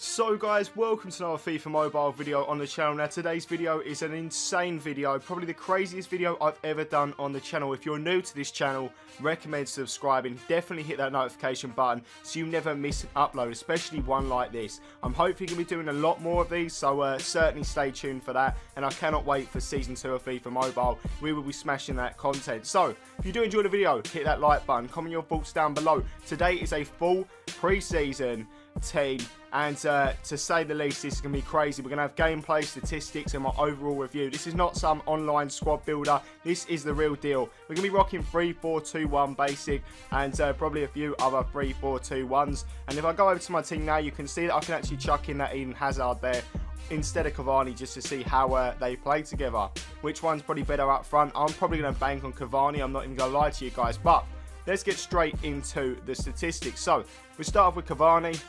So guys, welcome to another FIFA Mobile video on the channel. Now today's video is an insane video, probably the craziest video I've ever done on the channel. If you're new to this channel, recommend subscribing. Definitely hit that notification button so you never miss an upload, especially one like this. I'm hopefully going to be doing a lot more of these, so certainly stay tuned for that. And I cannot wait for Season 2 of FIFA Mobile. We will be smashing that content. So, if you do enjoy the video, hit that like button, comment your thoughts down below. Today is a full pre-season team, and to say the least, this is going to be crazy. We're going to have gameplay, statistics, and my overall review. This is not some online squad builder. This is the real deal. We're going to be rocking 3-4-2-1 basic, and probably a few other 3-4-2-1s. And if I go over to my team now, you can see that I can actually chuck in that Eden Hazard there instead of Cavani, just to see how they play together. Which one's probably better up front? I'm probably going to bank on Cavani. I'm not even going to lie to you guys, but let's get straight into the statistics. So, we start off with Cavani.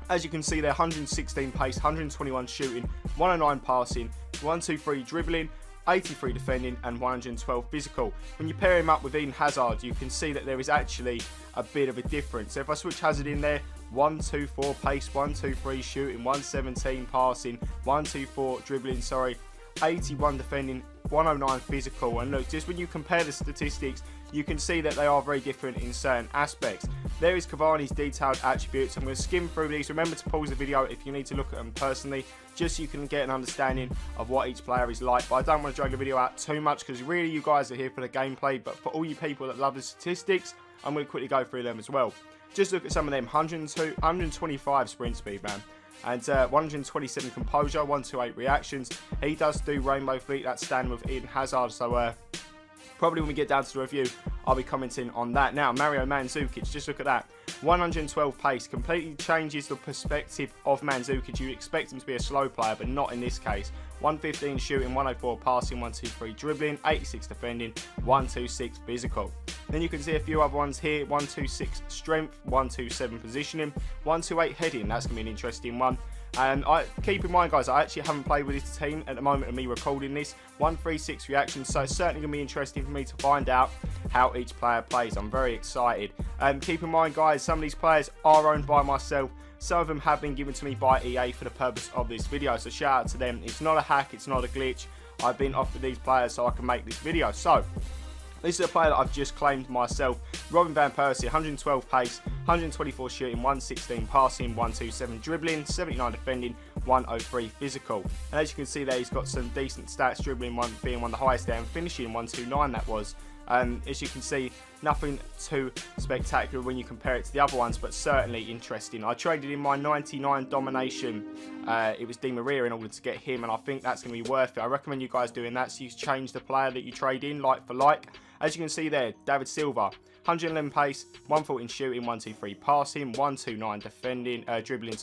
As you can see there, 116 pace, 121 shooting, 109 passing, 123 dribbling, 83 defending, and 112 physical. When you pair him up with Eden Hazard, you can see that there is actually a bit of a difference. So if I switch Hazard in there, 124 pace, 123 shooting, 117 passing, 124 dribbling, 81 defending, 109 physical. And look, just when you compare the statistics, you can see that they are very different in certain aspects. There is Cavani's detailed attributes. I'm going to skim through these. Remember to pause the video if you need to look at them personally, just so you can get an understanding of what each player is like. But I don't want to drag the video out too much, because really you guys are here for the gameplay. But for all you people that love the statistics, I'm going to quickly go through them as well. Just look at some of them. 125 sprint speed, man. And 127 composure, 128 reactions. He does do rainbow fleet, that's standing with Eden Hazard. So probably when we get down to the review, I'll be commenting on that. Now, Mario Mandzukic, just look at that. 112 pace, completely changes the perspective of Mandzukic. You expect him to be a slow player, but not in this case. 115 shooting, 104 passing, 123 dribbling, 86 defending, 126 physical. Then you can see a few other ones here. 126 strength, 127 positioning, 128 heading. That's going to be an interesting one. And keep in mind, guys, I actually haven't played with this team at the moment of me recording this. 136 reactions, so it's certainly going to be interesting for me to find out how each player plays. I'm very excited. Keep in mind, guys, some of these players are owned by myself. Some of them have been given to me by EA for the purpose of this video, so shout out to them. It's not a hack, it's not a glitch. I've been offered these players so I can make this video. So, this is a player that I've just claimed myself. Robin Van Persie, 112 pace, 124 shooting, 116 passing, 127 dribbling, 79 defending, 103 physical. And as you can see there, he's got some decent stats, dribbling being one of the highest there, and finishing 129 that was. As you can see, nothing too spectacular when you compare it to the other ones, but certainly interesting. I traded in my 99 domination. It was Di Maria in order to get him, and I think that's going to be worth it. I recommend you guys doing that, so you change the player that you trade in, like for like. As you can see there, David Silva, 111 pace, 114 shooting, 123 passing, 129 defending, dribbling,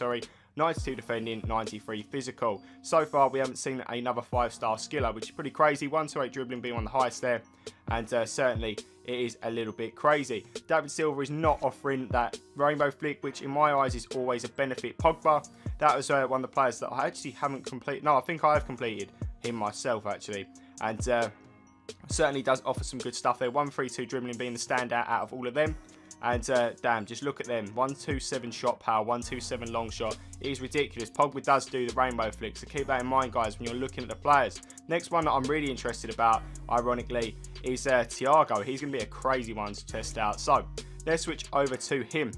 92 defending, 93 physical. So far, we haven't seen another 5-star skiller, which is pretty crazy. 128 dribbling being one of the highest there, and certainly it is a little bit crazy. David Silva is not offering that rainbow flick, which in my eyes is always a benefit. Pogba, that was one of the players that I actually haven't completed. No, I think I have completed him myself, actually. And certainly does offer some good stuff there. 132 dribbling being the standout out of all of them. And damn, just look at them. 127 shot power, 127 long shot. It is ridiculous. Pogba does do the rainbow flick, so keep that in mind, guys, when you're looking at the players. Next one that I'm really interested about, ironically, is Thiago. He's going to be a crazy one to test out. So, let's switch over to him.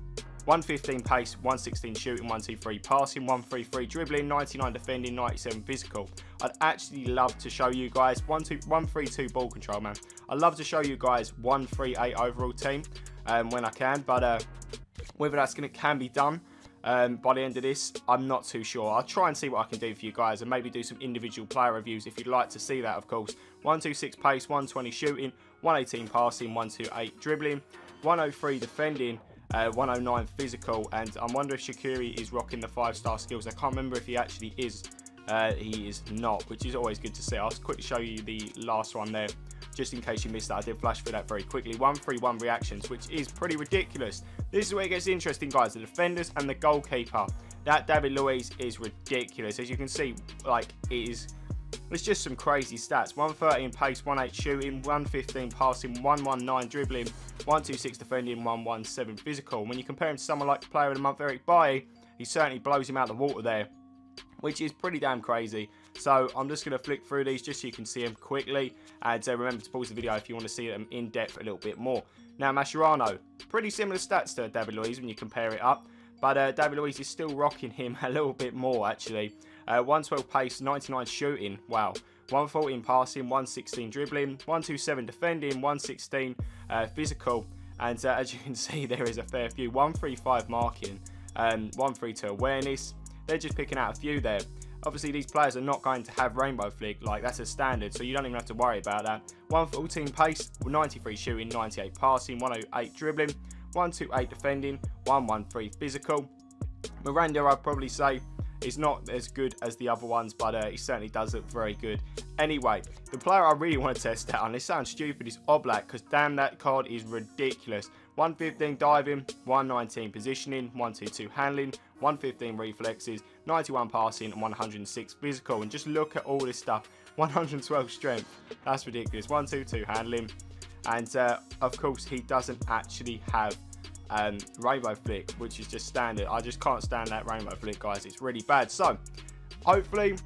115 pace, 116 shooting, 123 passing, 133 dribbling, 99 defending, 97 physical. I'd actually love to show you guys 132 ball control, man. I'd love to show you guys 138 overall team when I can, but whether that's can be done by the end of this, I'm not too sure. I'll try and see what I can do for you guys, and maybe do some individual player reviews if you'd like to see that, of course. 126 pace, 120 shooting, 118 passing, 128 dribbling, 103 defending, 109 physical. And I wonder if Shaqiri is rocking the 5-star skills. I can't remember if he actually is. He is not, which is always good to see. I'll quickly show you the last one there, just in case you missed that. I did flash through that very quickly. 131 reactions, which is pretty ridiculous. This is where it gets interesting, guys. The defenders and the goalkeeper. That David Luiz is ridiculous. As you can see, like, it's just some crazy stats. 113 pace, 118 shooting, 115 passing, 119 dribbling, 126 defending, 117 physical. When you compare him to someone like Player of the Month Eric Bailly, he certainly blows him out of the water there, which is pretty damn crazy. So I'm just going to flick through these just so you can see them quickly, and remember to pause the video if you want to see them in depth a little bit more. Now Mascherano, pretty similar stats to David Luiz when you compare it up, but David Luiz is still rocking him a little bit more actually. 112 pace, 99 shooting, wow. 114 passing, 116 dribbling, 127 defending, 116 physical, and as you can see there is a fair few. 135 marking, 132 awareness. They're just picking out a few there. Obviously these players are not going to have rainbow flick, like that's a standard, so you don't even have to worry about that. 114 pace, 93 shooting, 98 passing, 108 dribbling, 128 defending, 113 physical. Miranda, I'd probably say, is not as good as the other ones, but he certainly does look very good. Anyway, the player I really want to test out, and this sounds stupid, is Oblak, because damn, that card is ridiculous. 115 diving, 119 positioning, 122 handling, 115 reflexes, 91 passing, and 106 physical. And just look at all this stuff. 112 strength, that's ridiculous. 122 handling, and of course he doesn't actually have rainbow flick, which is just standard. I just can't stand that rainbow flick, guys. It's really bad. So hopefully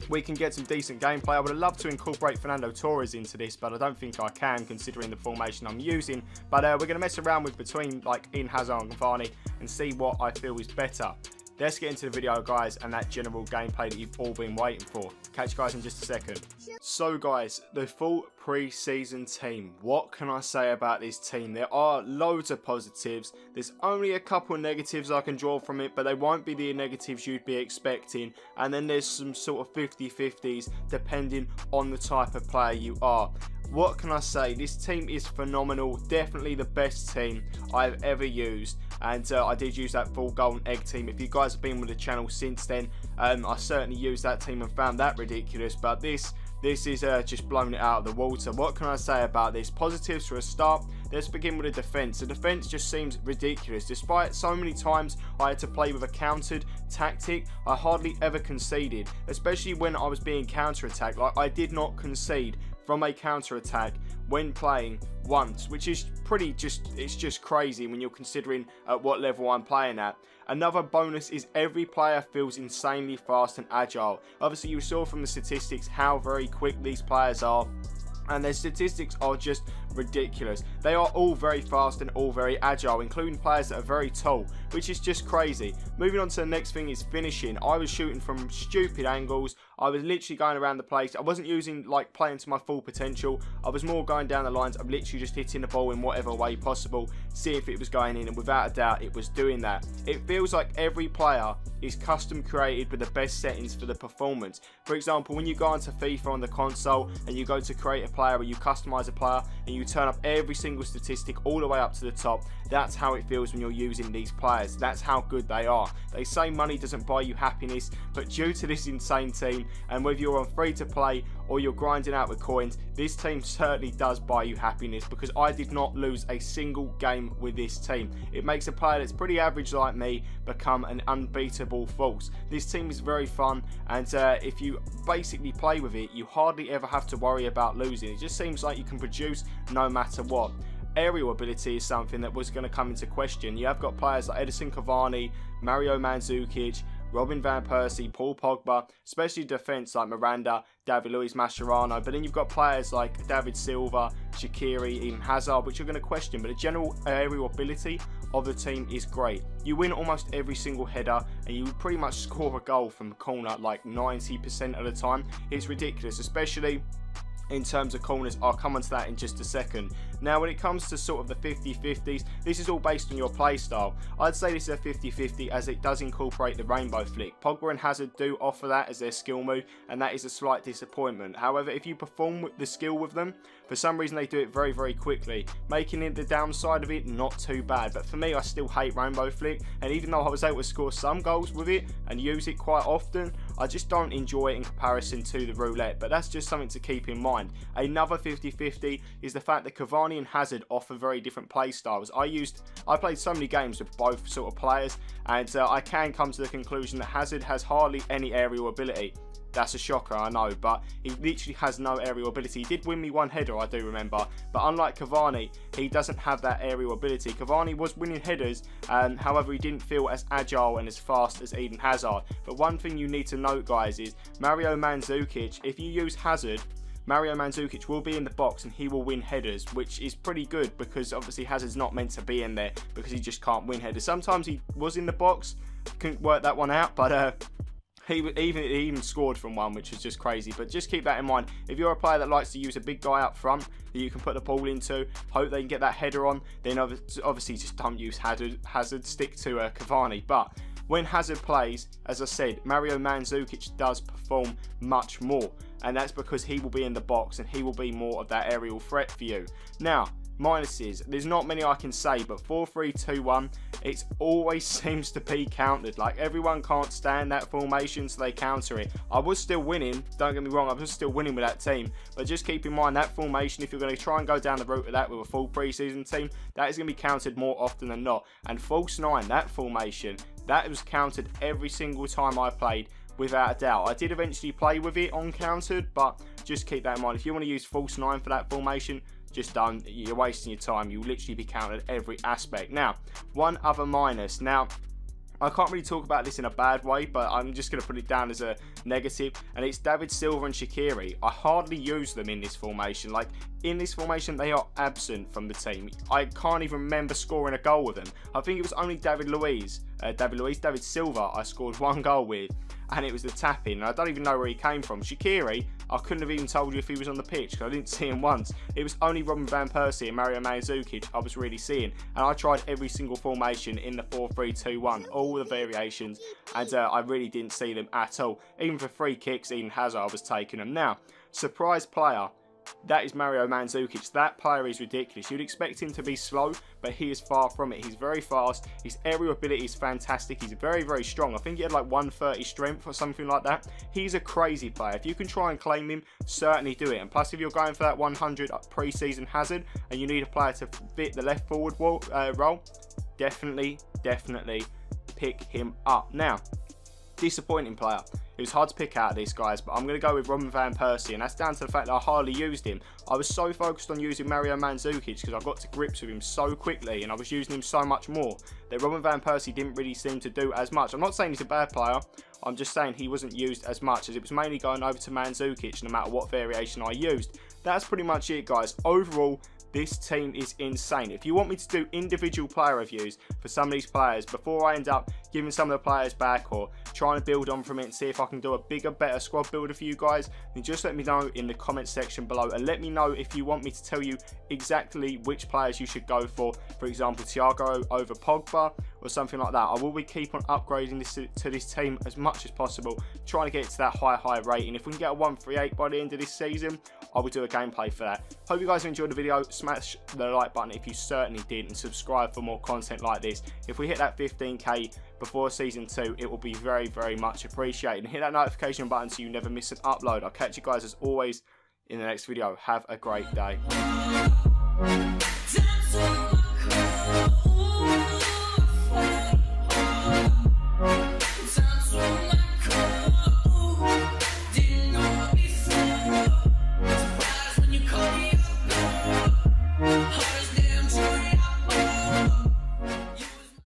we can get some decent gameplay. I would have loved to incorporate Fernando Torres into this, but I don't think I can considering the formation I'm using. But we're going to mess around with between like Eden Hazard and Cavani and see what I feel is better. Let's get into the video, guys, and that general gameplay that you've all been waiting for. Catch you guys in just a second. So guys, the full pre-season team. What can I say about this team? There are loads of positives. There's only a couple of negatives I can draw from it, but they won't be the negatives you'd be expecting. And then there's some sort of 50-50s depending on the type of player you are. What can I say? This team is phenomenal. Definitely the best team I've ever used. And I did use that full golden egg team. If you guys have been with the channel since then, I certainly used that team and found that ridiculous. But this is just blown it out of the water. What can I say about this? Positives for a start. Let's begin with the defense. The defense just seems ridiculous. Despite so many times I had to play with a countered tactic, I hardly ever conceded, especially when I was being counter-attacked. Like, I did not concede from a counter-attack when playing once, which is it's just crazy when you're considering at what level I'm playing at. Another bonus is every player feels insanely fast and agile. Obviously you saw from the statistics how very quick these players are, and their statistics are just ridiculous. They are all very fast and all very agile, including players that are very tall, which is just crazy. Moving on to the next thing is finishing. I was shooting from stupid angles. I was literally going around the place. I wasn't using like playing to my full potential. I was more going down the lines. I'm literally just hitting the ball in whatever way possible, see if it was going in, and without a doubt it was doing that. It feels like every player is custom created with the best settings for the performance. For example, when you go onto FIFA on the console and you go to create a player or you customize a player and you turn up every single statistic all the way up to the top, that's how it feels when you're using these players. That's how good they are. They say money doesn't buy you happiness, but due to this insane team, and whether you're on free to play or you're grinding out with coins, this team certainly does buy you happiness, because I did not lose a single game with this team. It makes a player that's pretty average like me become an unbeatable force. This team is very fun, and if you basically play with it, you hardly ever have to worry about losing. It just seems like you can produce no matter what. Aerial ability is something that was going to come into question. You have got players like Edison Cavani, Mario Mandzukic, Robin Van Persie, Paul Pogba, especially defence like Miranda, David Luiz, Mascherano. But then you've got players like David Silva, Shaqiri, Eden Hazard, which you're going to question. But the general aerial ability of the team is great. You win almost every single header, and you pretty much score a goal from the corner like 90% of the time. It's ridiculous, especially in terms of corners. I'll come onto that in just a second. Now, when it comes to sort of the 50-50s, this is all based on your play style. I'd say this is a 50-50 as it does incorporate the rainbow flick. Pogba and Hazard do offer that as their skill move, and that is a slight disappointment. However, if you perform the skill with them, for some reason they do it very, very quickly, making it the downside of it not too bad. But for me, I still hate rainbow flick, and even though I was able to score some goals with it and use it quite often, I just don't enjoy it in comparison to the roulette. But that's just something to keep in mind. Another 50-50 is the fact that Cavani and Hazard offer very different play styles. I played so many games with both sort of players, and I can come to the conclusion that Hazard has hardly any aerial ability. That's a shocker, I know, but he literally has no aerial ability. He did win me one header, I do remember, but unlike Cavani, he doesn't have that aerial ability. Cavani was winning headers, however, he didn't feel as agile and as fast as Eden Hazard. But one thing you need to note, guys, is Mario Mandzukic, if you use Hazard, Mario Mandzukic will be in the box and he will win headers, which is pretty good because obviously Hazard's not meant to be in there because he just can't win headers. Sometimes he was in the box, couldn't work that one out, but he even scored from one, which is just crazy. But just keep that in mind. If you're a player that likes to use a big guy up front that you can put the ball into, hope they can get that header on, then obviously just don't use Hazard, stick to Cavani. But when Hazard plays, as I said, Mario Mandzukic does perform much more, and that's because he will be in the box and he will be more of that aerial threat for you. Now, minuses, there's not many I can say, but 4-3-2-1, it always seems to be countered. Like, everyone can't stand that formation, so they counter it. I was still winning, don't get me wrong, I was still winning with that team, but just keep in mind that formation, if you're going to try and go down the route of that with a full preseason team, that is going to be countered more often than not. And false 9, that formation, that was countered every single time I played, without a doubt. I did eventually play with it on countered, but just keep that in mind. If you want to use false 9 for that formation, just don't. You're wasting your time. You'll literally be countered every aspect. Now, one other minus. Now, I can't really talk about this in a bad way, but I'm just going to put it down as a negative, and it's David Silva and Shaqiri. I hardly use them in this formation. Like, in this formation, they are absent from the team. I can't even remember scoring a goal with them. I think it was only David Silva I scored one goal with, and it was the tap-in, and I don't even know where he came from. Shaqiri, I couldn't have even told you if he was on the pitch, because I didn't see him once. It was only Robin Van Persie and Mario Mandzukic I was really seeing, and I tried every single formation in the 4-3-2-1, all the variations, and I really didn't see them at all. Even for free kicks, Eden Hazard was taking them. Now, surprise player, that is Mario Mandzukic. That player is ridiculous. You'd expect him to be slow, but he is far from it. He's very fast. His aerial ability is fantastic. He's very, very strong. I think he had like 130 strength or something like that. He's a crazy player. If you can try and claim him, certainly do it. And plus, if you're going for that 100 pre-season Hazard and you need a player to fit the left forward role, definitely pick him up. Now, disappointing player. It was hard to pick out of this, guys, but I'm going to go with Robin Van Persie, and that's down to the fact that I hardly used him. I was so focused on using Mario Mandzukic because I got to grips with him so quickly and I was using him so much more that Robin Van Persie didn't really seem to do as much. I'm not saying he's a bad player, I'm just saying he wasn't used as much, as it was mainly going over to Mandzukic no matter what variation I used. That's pretty much it, guys. Overall, this team is insane. If you want me to do individual player reviews for some of these players before I end up giving some of the players back or trying to build on from it and see if I can do a bigger, better squad builder for you guys, then just let me know in the comment section below, and let me know if you want me to tell you exactly which players you should go for example, Thiago over Pogba or something like that. I will be keep on upgrading this to this team as much as possible, trying to get it to that high rating. If we can get a 138 by the end of this season, I will do a gameplay for that. Hope you guys enjoyed the video. Smash the like button if you certainly did, and subscribe for more content like this. If we hit that 15k before season 2, it will be very, very much appreciated. And hit that notification button so you never miss an upload. I'll catch you guys as always in the next video. Have a great day.